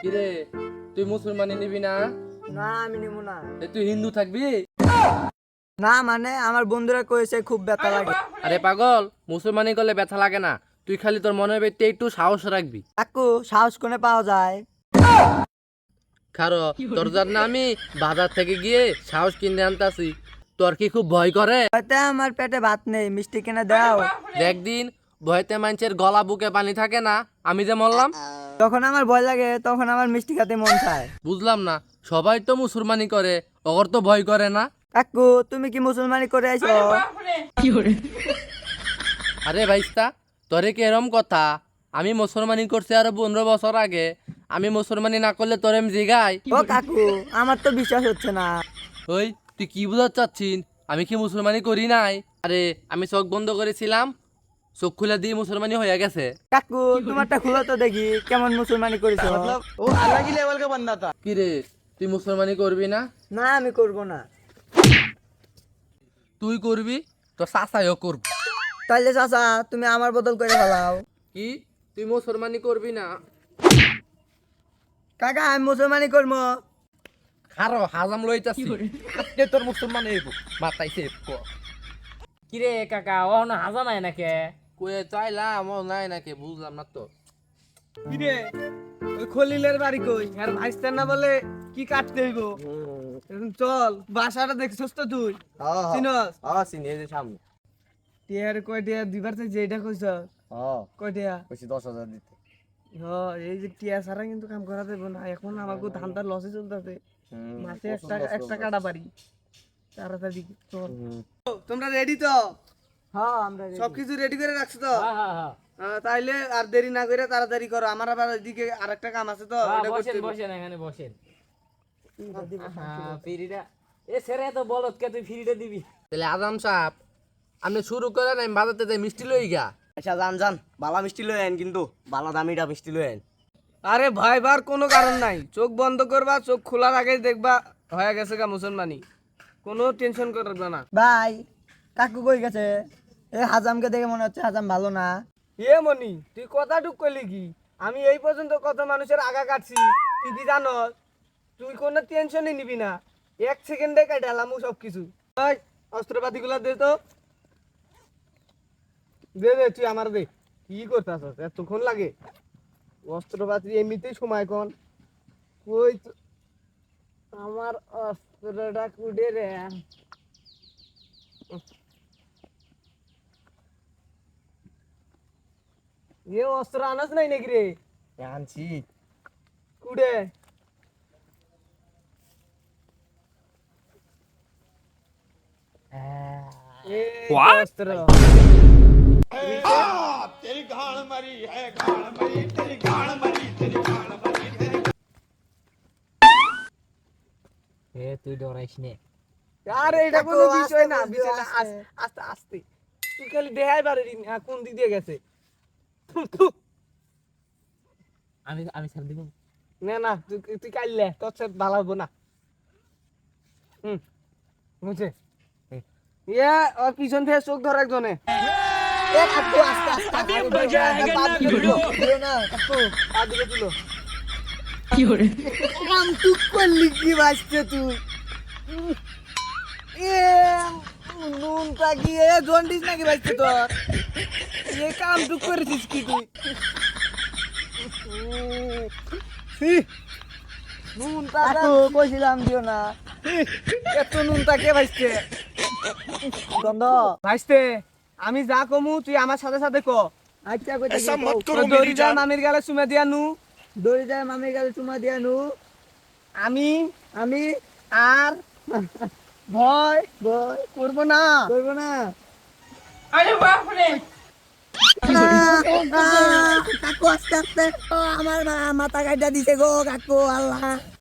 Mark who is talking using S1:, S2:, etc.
S1: কিরে তুই মুসলমানি নিবি না?
S2: না আমি নিব না।
S1: তুই হিন্দু থাকবি?
S2: না মানে আমার বন্ধুরা কইছে খুব ব্যথা লাগে।
S1: আরে পাগল, মুসলমানি করলে ব্যথা লাগে না, তুই খালি তোর মনের ভিতরে একটু সাহস রাখবি।
S2: কাকু সাহস কোনে পাওয়া যায়?
S1: খারো তোর জন্য আমি বাজার থেকে গিয়ে সাহস কিনে আনতাছি। তোর কি খুব ভয় করে?
S2: হয়তো আমার পেটে ভাত নেই, মিষ্টি কিনে দাও।
S1: একদিন ভয়তে মানুষের গলা বুকে পানি থাকে না, আমি যে মরলাম।
S2: তখন আমার ভয় লাগে, তখন আমার মিষ্টি খেতে মন চায়।
S1: বুঝলাম না, সবাই তো মুসলমানি করে, ওর তো ভয় করে না।
S2: কাকু তুমি কি মুসলমানি করে আইছো?
S1: আরে ভাইস্তা, তোরে কি এরম কথা? আমি মুসলমানি করছি আরো 15 বছর আগে। আমি মুসলমানি না করলে তোর এম জিগাই?
S2: ও কাকু আমার তো বিশ্বাস হচ্ছে না।
S1: ওই তুই কি বুঝাতে চাচ্ছিস? আমি কি মুসলমানি করি নাই? আরে আমি চোখ বন্ধ করেছিলাম, চোখ খুলে দিয়ে মুসলমানি হয়ে গেছে।
S2: কাকু তোমারটা খুলো তো দেখি কেমন মুসলমানি করেছো।
S3: वो अलग ही लेवल का बंदा था।
S1: কি রে তুই মুসলমানি করবি না?
S2: না আমি করব না।
S1: তুই করবি, তোর চাচাইও করবি।
S2: তাইলে চাচা তুমি আমার বদল করে ফেলাও।
S1: কি তুই মুসলমানি করবি না?
S2: কাকা আমি মুসলমানি করবো।
S1: খারো হাজাম লইতাছি, আজকে তোর মুসলমান হইব মাতাইছে।
S4: কিরে কাকা ও না হাজা নাই নাকি?
S1: কয়ে চাইলাম ও নাই নাকি বুঝলাম না তো।
S3: কিরে ওই খলিলের বাড়ি কই? আর ভাইস্তার না বলে কি কাটতে হইব? চল বাসাটা দেখছস তো তুই? চিনস?
S2: চিনি এই যে সামনে।
S3: টিয়ার কয় টিয়া দিবার চাই যেটা কইছ কয় টিয়া?
S2: কইছি 10,000 দিতে।
S3: এই যে টিয়া ছাড়া কিন্তু কাম করা যাবে না। এখন আমাকে ধান্দার লসে চলতেছে। মাসে একটা কাটা পারি। তাড়াতাড়ি চল। তোমরা রেডি তো?
S2: হ্যাঁ আমরা
S3: সবকিছু রেডি করে রাখছো তো?
S4: হ্যাঁ হ্যাঁ হ্যাঁ
S3: তাইলে আর দেরি না করে তাড়াতাড়ি করো। আমার আবার ওইদিকে আরেকটা কাম আছে তো,
S4: হ্যাঁ,
S3: ওটা করতে
S4: বসেন
S3: হবে।
S4: বসেন এখানে বসেন। হ্যাঁ ফিরিটা এ ছেড়ে তো বলত কে তুই ফিরিটা দিবি?
S1: তাহলে আজাম সাহেব আপনি শুরু করেন, আমি বাজাতে যাই মিষ্টি লই গা।
S2: আচ্ছা জান বালা মিষ্টি লই আইন, কিন্তু বালা দামিটা মিষ্টি লই আইন।
S3: আরে ভাইবার কোনো কারণ নাই। চোখ বন্ধ করবা, চোখ খোলার আগে দেখবা হয়ে গেছে গা মুসলমানি। কোনো টেনশন করবে না।
S2: ভাই কাকু কই গেছে? এই হাজামকে দেখে মনে হচ্ছে হাজাম ভালো না।
S3: এ মনি তুই কথা টুক করলি কি? আমি এই পর্যন্ত কত মানুষের আগা কাটছি, তুই কি জানস? তুই কোনো টেনশনই নিবি না, 1 সেকেন্ডে কাটালাম সব কিছু। ওই অস্ত্রপাতি গুলা দে তো, দে দে তুই আমার দে। কি করতেছস এতক্ষণ লাগে? অস্ত্রপাতি এমনিতেই সময় কন। কই আমার অস্ত্রটা কুড়ে রে? এ অস্ত্র আনাস নাই নাকি রে?
S2: আনছি।
S3: কুড়ে অস্ত্র
S4: এ তুই ডরাইস নে।
S3: আরে এটা কোনো
S2: কাকু,
S3: বিষয় না,
S2: আস্তে
S3: বিষয় না।
S2: আস্তে।
S3: আস্তে আস্তে তুই খালি দেখাই পারবি না কোন দিক দিয়ে গেছে। থু, থু।
S4: আমি আমি ছাড় দিব।
S3: না না তুই তুই কাইলে তোর সাথে ভালো হবো না। বুঝছে? ইয়ে ওর পিছন থেকে চোখ ধর একজনে।
S2: এ কাকু আস্তে আস্তে আরে মজা আয়েগা না ভিডিও না কাকু
S3: আদিকে তুলো।
S2: কাম তুই করলি কি বাজতে তুই? এ নুনটা কি এ জন্ডিস নাকি বাজতে তোর?
S3: এ কাম টুক করেছিস কি তুই? নুনটা
S2: কাকু কইছিলাম দিও না।
S3: এত নুনটা কে ভাইছে?
S2: গন্ধ।
S3: ভাইস্তে আমি যা কমু তুই আমার সাথে সাথে ক।
S2: আচ্ছা কইতে
S3: দড়ি যা মামির গালে চুমে দিয়া নু।
S2: দড়ি যায় মামির কাছে চুমা দিয়া নু।
S3: আমি
S2: আমি
S3: আর ভয়
S2: ভয়
S3: করবো না।
S2: করব না। কাকু আস্তে আস্তে ও, আমার মাথা কাটা দিছে গো কাকু, আল্লাহ।